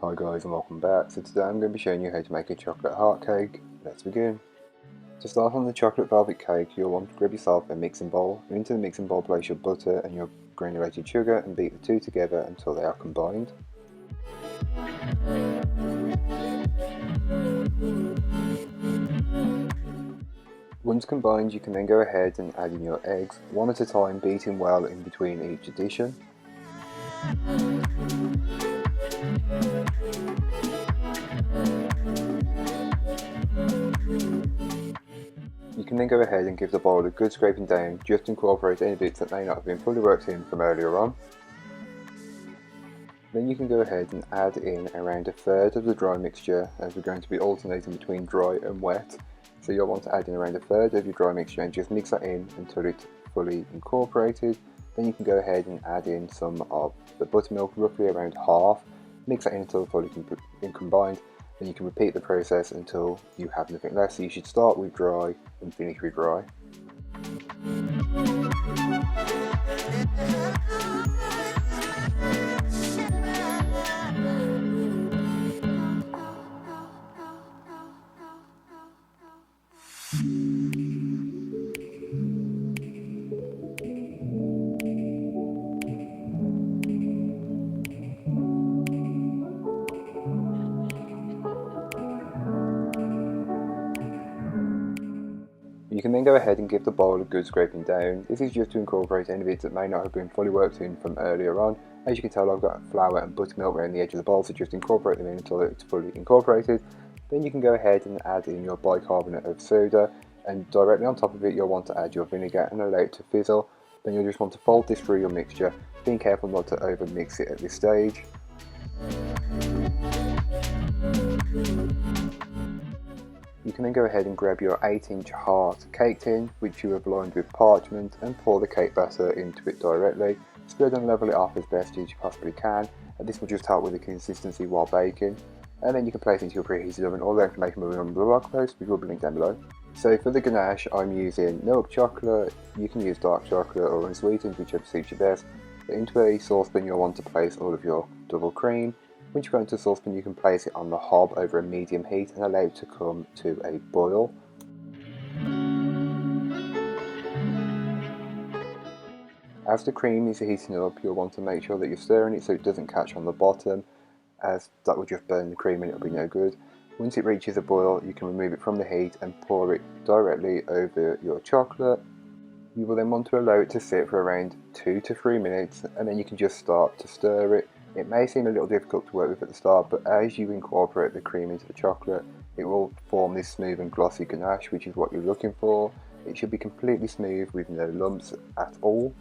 Hi guys and welcome back. So today I'm going to be showing you how to make a chocolate heart cake. Let's begin. To start on the chocolate velvet cake, you'll want to grab yourself a mixing bowl, and into the mixing bowl place your butter and your granulated sugar and beat the two together until they are combined. Once combined, you can then go ahead and add in your eggs, one at a time, beating well in between each addition. You can then go ahead and give the bowl a good scraping down, just to incorporate any bits that may not have been fully worked in from earlier on. Then you can go ahead and add in around a third of the dry mixture, as we're going to be alternating between dry and wet. So you'll want to add in around a third of your dry mixture and just mix that in until it's fully incorporated. Then you can go ahead and add in some of the buttermilk, roughly around half. Mix that in until fully combined. Then you can repeat the process until you have nothing left. So you should start with dry and finish with dry. You can then go ahead and give the bowl a good scraping down. This is just to incorporate any bits that may not have been fully worked in from earlier on. As you can tell, I've got flour and buttermilk around the edge of the bowl, so just incorporate them in until it's fully incorporated. Then you can go ahead and add in your bicarbonate of soda, and directly on top of it you'll want to add your vinegar and allow it to fizzle. Then you'll just want to fold this through your mixture, being careful not to over mix it at this stage. You can then go ahead and grab your 8-inch heart cake tin, which you have lined with parchment, and pour the cake batter into it directly. Spread and level it off as best as you possibly can, and this will just help with the consistency while baking. And then you can place it into your preheated oven. All the information will be on the blog post, which will be linked down below. So for the ganache, I'm using milk chocolate. You can use dark chocolate or unsweetened, whichever suits you best. But into a saucepan you'll want to place all of your double cream. Once you go into the saucepan, you can place it on the hob over a medium heat and allow it to come to a boil. As the cream is heating up, you'll want to make sure that you're stirring it so it doesn't catch on the bottom, as that will just burn the cream and it'll be no good. Once it reaches a boil, you can remove it from the heat and pour it directly over your chocolate. You will then want to allow it to sit for around 2 to 3 minutes, and then you can just start to stir it. It may seem a little difficult to work with at the start, but as you incorporate the cream into the chocolate, it will form this smooth and glossy ganache, which is what you're looking for. It should be completely smooth with no lumps at all.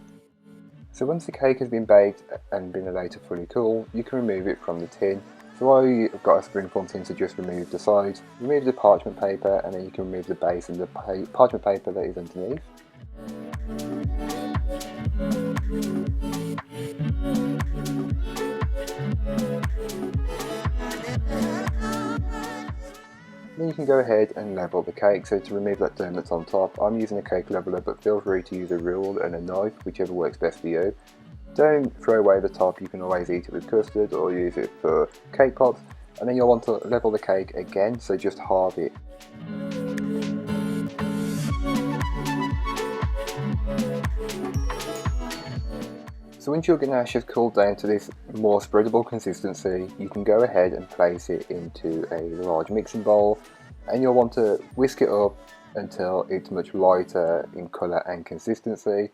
So once the cake has been baked and been allowed to fully cool, you can remove it from the tin. So I've got a springform tin, so just remove the sides, remove the parchment paper, and then you can remove the base and the parchment paper that is underneath. Then you can go ahead and level the cake. So to remove that dome that's on top, I'm using a cake leveler, but feel free to use a rule and a knife, whichever works best for you. Don't throw away the top, you can always eat it with custard or use it for cake pops. And then you'll want to level the cake again, so just halve it. So once your ganache has cooled down to this more spreadable consistency, you can go ahead and place it into a large mixing bowl, and you'll want to whisk it up until it's much lighter in colour and consistency.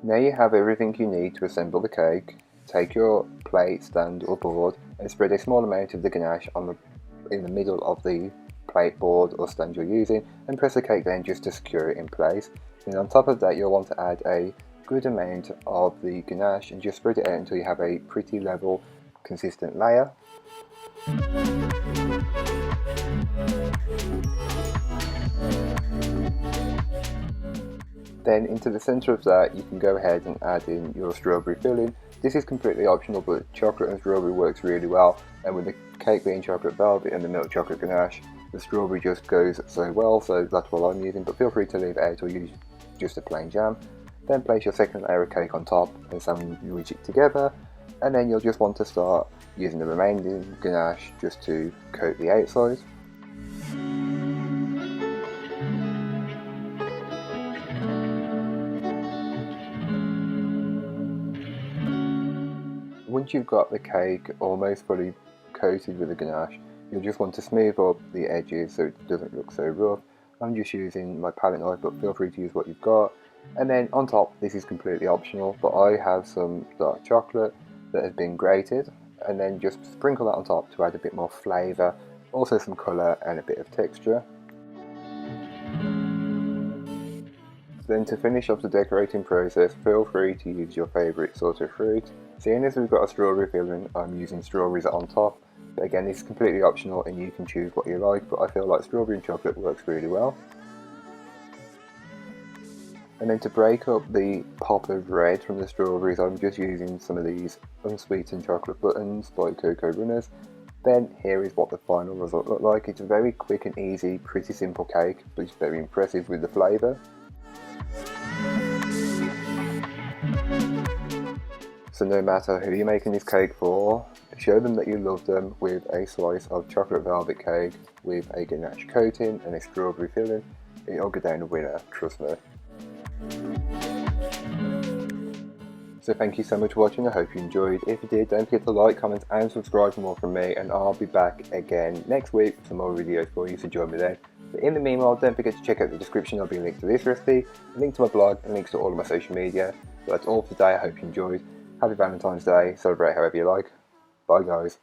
Now you have everything you need to assemble the cake. Take your plate, stand or board and spread a small amount of the ganache in the middle of the plate, board or stand you're using, and press the cake down just to secure it in place. Then on top of that you'll want to add a good amount of the ganache and just spread it out until you have a pretty level, consistent layer. Then into the centre of that you can go ahead and add in your strawberry filling. This is completely optional, but chocolate and strawberry works really well, and with the cake being chocolate velvet and the milk chocolate ganache, the strawberry just goes so well, so that's what I'm using, but feel free to leave it out or use just a plain jam. Then place your second layer of cake on top and sandwich it together, and then you'll just want to start using the remaining ganache just to coat the outside. Once you've got the cake almost fully coated with the ganache, you'll just want to smooth up the edges so it doesn't look so rough. I'm just using my palette knife, but feel free to use what you've got. And then on top, this is completely optional, but I have some dark chocolate that has been grated, and then just sprinkle that on top to add a bit more flavour, also some colour and a bit of texture. Then to finish off the decorating process, feel free to use your favourite sort of fruit. Seeing as we've got a strawberry filling, I'm using strawberries on top. But again, this is completely optional and you can choose what you like, but I feel like strawberry and chocolate works really well. And then to break up the pop of red from the strawberries, I'm just using some of these unsweetened chocolate buttons by Cocoa Runners. Then here is what the final result looked like. It's a very quick and easy, pretty simple cake, but it's very impressive with the flavour. So no matter who you're making this cake for, show them that you love them with a slice of chocolate velvet cake with a ganache coating and a strawberry filling. It'll go down a winner, trust me. So thank you so much for watching, I hope you enjoyed. If you did, don't forget to like, comment and subscribe for more from me, and I'll be back again next week with some more videos for you, so join me then. But in the meanwhile, don't forget to check out the description. There'll be a link to this recipe, a link to my blog, and links to all of my social media. But that's all for today, I hope you enjoyed. Happy Valentine's Day, celebrate however you like. Bye guys.